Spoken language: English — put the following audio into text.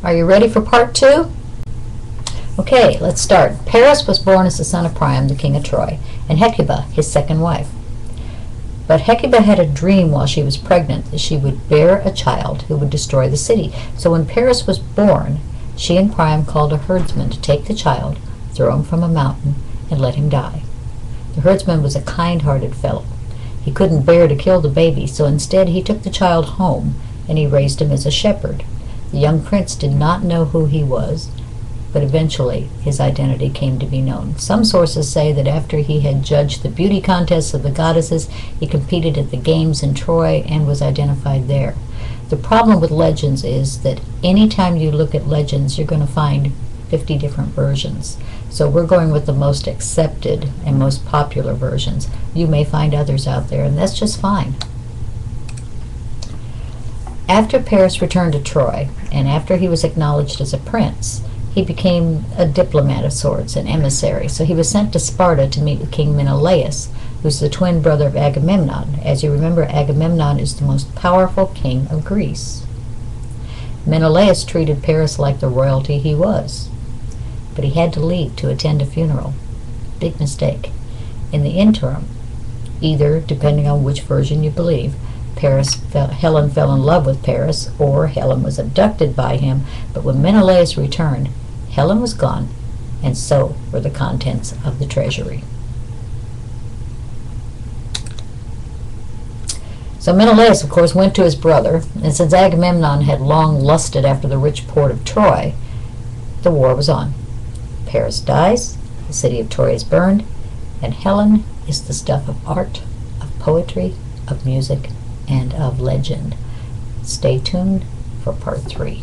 Are you ready for part 2? Okay, let's start. Paris was born as the son of Priam, the king of Troy, and Hecuba, his second wife. But Hecuba had a dream while she was pregnant that she would bear a child who would destroy the city. So when Paris was born, she and Priam called a herdsman to take the child, throw him from a mountain, and let him die. The herdsman was a kind-hearted fellow. He couldn't bear to kill the baby, so instead he took the child home, and he raised him as a shepherd. The young prince did not know who he was, but eventually his identity came to be known. Some sources say that after he had judged the beauty contests of the goddesses, he competed at the games in Troy and was identified there. The problem with legends is that anytime you look at legends, you're going to find 50 different versions. So we're going with the most accepted and most popular versions. You may find others out there, and that's just fine. After Paris returned to Troy, and after he was acknowledged as a prince, he became a diplomat of sorts, an emissary. So he was sent to Sparta to meet with King Menelaus, who's the twin brother of Agamemnon. As you remember, Agamemnon is the most powerful king of Greece. Menelaus treated Paris like the royalty he was, but he had to leave to attend a funeral. Big mistake. In the interim, either, depending on which version you believe, Helen fell in love with Paris, or Helen was abducted by him, but when Menelaus returned, Helen was gone, and so were the contents of the treasury. So Menelaus, of course, went to his brother, and since Agamemnon had long lusted after the rich port of Troy, the war was on. Paris dies, the city of Troy is burned, and Helen is the stuff of art, of poetry, of music, and of legend. Stay tuned for part 3.